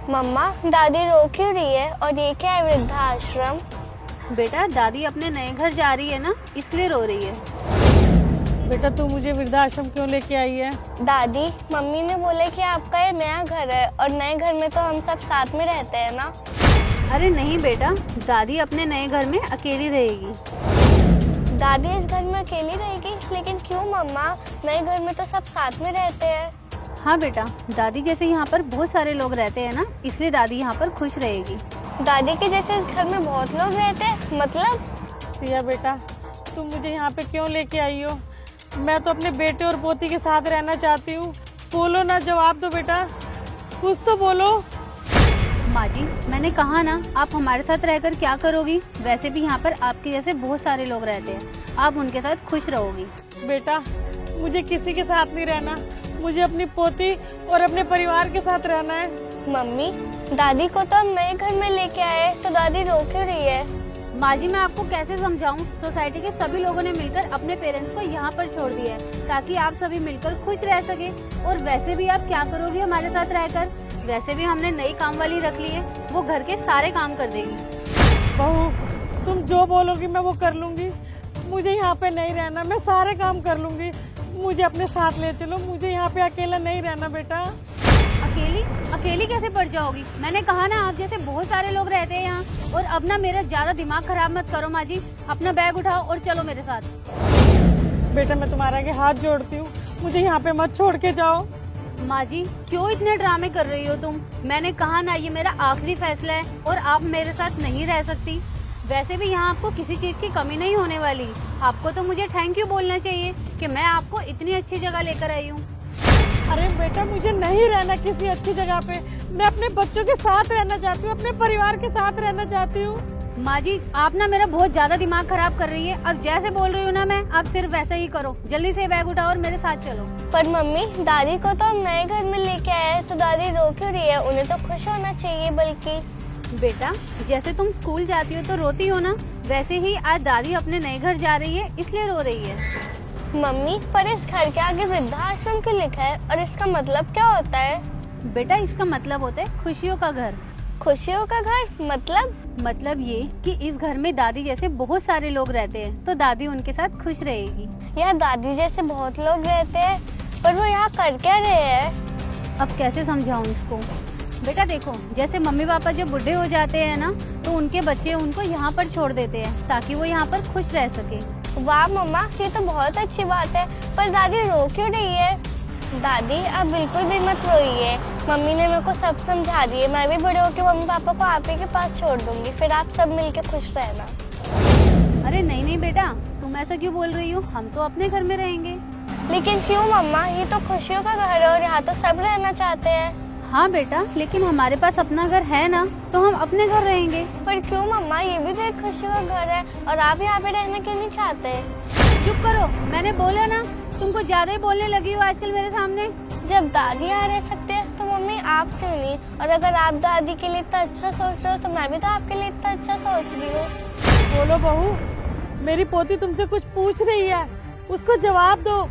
मम्मा, दादी रो क्यों रही है और ये क्या है वृद्धाश्रम? बेटा दादी अपने नए घर जा रही है ना, इसलिए रो रही है। बेटा तू मुझे वृद्धाश्रम क्यों लेके आई है? दादी, मम्मी ने बोला कि आपका ये नया घर है और नए घर में तो हम सब साथ में रहते हैं ना। अरे नहीं बेटा, दादी अपने नए घर में अकेली रहेगी। दादी इस घर में अकेली रहेगी? लेकिन क्यों मम्मा, नए घर में तो सब साथ में रहते हैं। हाँ बेटा, दादी जैसे यहाँ पर बहुत सारे लोग रहते हैं ना, इसलिए दादी यहाँ पर खुश रहेगी। दादी के जैसे इस घर में बहुत लोग रहते हैं मतलब? प्रिया बेटा, तुम मुझे यहाँ पे क्यों लेके आई हो? मैं तो अपने बेटे और पोती के साथ रहना चाहती हूँ। बोलो ना, जवाब दो बेटा, कुछ तो बोलो। माँ जी, मैंने कहा ना, आप हमारे साथ रहकर क्या करोगी? वैसे भी यहाँ पर आपके जैसे बहुत सारे लोग रहते हैं, आप उनके साथ खुश रहोगी। बेटा मुझे किसी के साथ नहीं रहना, मुझे अपनी पोती और अपने परिवार के साथ रहना है। मम्मी, दादी को तो हम नए घर में लेके आए, तो दादी रो क्यों रही है? माँ जी, मैं आपको कैसे समझाऊं? सोसाइटी के सभी लोगों ने मिलकर अपने पेरेंट्स को यहाँ पर छोड़ दिया है ताकि आप सभी मिलकर खुश रह सके। और वैसे भी आप क्या करोगी हमारे साथ रहकर? वैसे भी हमने नई काम वाली रख ली है, वो घर के सारे काम कर देगी। बहू, तुम जो बोलोगी मैं वो कर लूंगी। मुझे यहाँ पे नहीं रहना, मैं सारे काम कर लूंगी। मुझे अपने साथ ले चलो, मुझे यहाँ पे अकेला नहीं रहना बेटा। अकेली अकेली कैसे पड़ जाओगी? मैंने कहा ना, आप जैसे बहुत सारे लोग रहते हैं यहाँ। और अब ना मेरा ज्यादा दिमाग खराब मत करो माँ जी, अपना बैग उठाओ और चलो मेरे साथ। बेटा मैं तुम्हारे आगे हाथ जोड़ती हूँ, मुझे यहाँ पे मत छोड़ के जाओ। माँ जी, क्यों इतने ड्रामे कर रही हो तुम? मैंने कहा ना, ये मेरा आखिरी फैसला है और आप मेरे साथ नहीं रह सकती। वैसे भी यहाँ आपको किसी चीज की कमी नहीं होने वाली। आपको तो मुझे थैंक यू बोलना चाहिए कि मैं आपको इतनी अच्छी जगह लेकर आई हूँ। अरे बेटा, मुझे नहीं रहना किसी अच्छी जगह पे, मैं अपने बच्चों के साथ रहना चाहती हूँ, अपने परिवार के साथ रहना चाहती हूँ। माँ जी, आप ना मेरा बहुत ज्यादा दिमाग खराब कर रही है। अब जैसे बोल रही हूँ ना मैं, आप सिर्फ वैसा ही करो। जल्दी से बैग उठाओ और मेरे साथ चलो। पर मम्मी, दादी को तो हम नए घर में लेके आए हैं, तो दादी रो क्यों रही है? उन्हें तो खुश होना चाहिए। बल्कि बेटा, जैसे तुम स्कूल जाती हो तो रोती हो ना, वैसे ही आज दादी अपने नए घर जा रही है, इसलिए रो रही है। मम्मी, पर इस घर के आगे वृद्धाश्रम क्यों लिखा है और इसका मतलब क्या होता है? बेटा, इसका मतलब होता है खुशियों का घर। खुशियों का घर मतलब ये कि इस घर में दादी जैसे बहुत सारे लोग रहते हैं, तो दादी उनके साथ खुश रहेगी। यहाँ दादी जैसे बहुत लोग रहते हैं, पर वो यहाँ कर क्या रहे हैं? अब कैसे समझाऊं इसको? बेटा देखो, जैसे मम्मी पापा जब बुढ़े हो जाते हैं ना, तो उनके बच्चे उनको यहाँ पर छोड़ देते हैं ताकि वो यहाँ पर खुश रह सके। वाह मम्मा, ये तो बहुत अच्छी बात है। पर दादी रो क्यों रही है? दादी, आप बिल्कुल भी मत रोइए। मम्मी ने मेरे को सब समझा दिए। मैं भी बड़े होकर मम्मी पापा को आप ही के पास छोड़ दूंगी, फिर आप सब मिलके खुश रहना। अरे नहीं नहीं बेटा, तुम ऐसा क्यों बोल रही हो? हम तो अपने घर में रहेंगे। लेकिन क्यों मम्मा, ये तो खुशियों का घर है और यहाँ तो सब रहना चाहते हैं। हाँ बेटा, लेकिन हमारे पास अपना घर है ना, तो हम अपने घर रहेंगे। पर क्यों मम्मा, ये भी तो एक खुशियों का घर है और आप यहाँ पे रहना क्यों नहीं चाहते? चुप करो, मैंने बोला ना, तुमको ज्यादा ही बोलने लगी हो आजकल मेरे सामने। जब दादी यहाँ रह सकते हैं तो मम्मी आप क्यों नहीं? और अगर आप दादी के लिए इतना अच्छा सोच रहे हो तो मैं भी तो आपके लिए इतना अच्छा सोच रही हूँ। बोलो बहू, मेरी पोती तुमसे कुछ पूछ रही है, उसको जवाब दो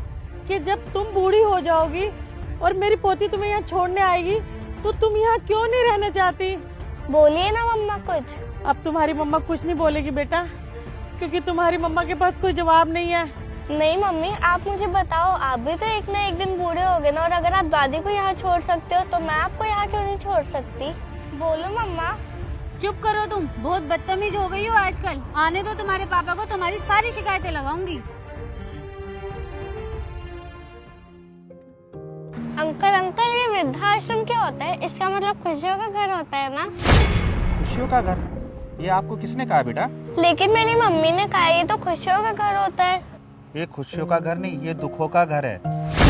कि जब तुम बूढ़ी हो जाओगी और मेरी पोती तुम्हें यहाँ छोड़ने आएगी तो तुम यहाँ क्यों नहीं रहना चाहती? बोलिए ना मम्मा कुछ। अब तुम्हारी मम्मा कुछ नहीं बोलेगी बेटा, क्योंकि तुम्हारी मम्मा के पास कोई जवाब नहीं है। नहीं मम्मी, आप मुझे बताओ, आप भी तो एक ना एक दिन बूढ़े हो गए ना, और अगर आप दादी को यहाँ छोड़ सकते हो तो मैं आपको यहाँ क्यों नहीं छोड़ सकती? बोलो मम्मा। चुप करो तुम, बहुत बदतमीज हो गई हो आजकल। आने दो तुम्हारे पापा को, तुम्हारी सारी शिकायतें लगाऊंगी। अंकल, ये वृद्धाश्रम क्या होता है? इसका मतलब खुशियों का घर होता है ना? खुशियों का घर? ये आपको किसने कहा बेटा? लेकिन मेरी मम्मी ने कहा ये तो खुशियों का घर होता है। ये खुशियों का घर नहीं, ये दुखों का घर है।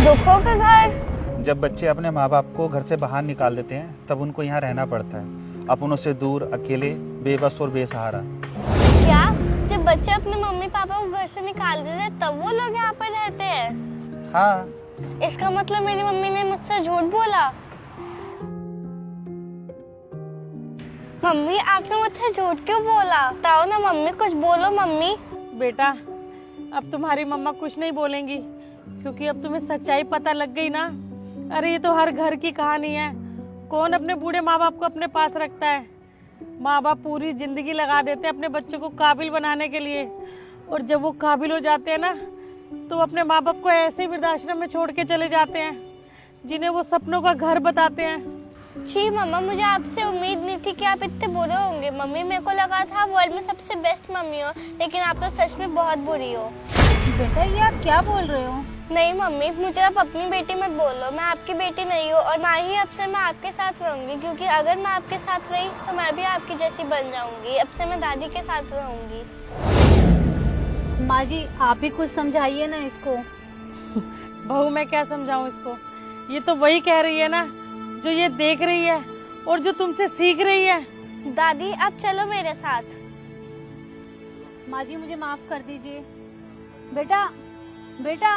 दुखों का घर? जब बच्चे अपने माँ बाप को घर से बाहर निकाल देते हैं तब उनको यहाँ रहना पड़ता है, अपनों से दूर, अकेले, बेबस और बेसहारा। क्या? जब बच्चे अपने मम्मी पापा को घर से निकाल देते हैं तब वो लोग यहाँ पर रहते हैं? हाँ। इसका मतलब मेरी मम्मी ने मुझसे झूठ बोला। मम्मी, आपने मुझसे झूठ क्यों बोला? बताओ ना मम्मी, कुछ बोलो मम्मी। बेटा, अब तुम्हारी मम्मा कुछ नहीं बोलेंगी, क्योंकि अब तुम्हें सच्चाई पता लग गई ना। अरे ये तो हर घर की कहानी है, कौन अपने बूढ़े माँ बाप को अपने पास रखता है। माँ बाप पूरी जिंदगी लगा देते हैं अपने बच्चों को काबिल बनाने के लिए, और जब वो काबिल हो जाते हैं ना तो वो अपने माँ बाप को ऐसे ही वृद्धाश्रम में छोड़ के चले जाते हैं, जिन्हें वो सपनों का घर बताते हैं। जी मम्मा, मुझे आपसे उम्मीद नहीं थी कि आप इतने बुरे होंगे। मम्मी, मेरे को लगा था वर्ल्ड में सबसे बेस्ट मम्मी हो, लेकिन आप तो सच में बहुत बुरी हो। बेटा ये आप क्या बोल रहे हो? नहीं मम्मी, मुझे आप अपनी बेटी मत बोलो। मैं आपकी बेटी नहीं हूँ और ना ही अब से मैं आपके साथ रहूंगी, क्योंकि अगर मैं आपके साथ रही तो मैं भी आपकी जैसी बन जाऊंगी। अब से मैं दादी के साथ रहूंगी। माँ जी आप ही कुछ समझाइए ना इसको। बहू मैं क्या समझाऊं इसको, ये तो वही कह रही है ना जो ये देख रही है और जो तुमसे सीख रही है। दादी अब चलो मेरे साथ। माँ जी मुझे माफ कर दीजिए। बेटा बेटा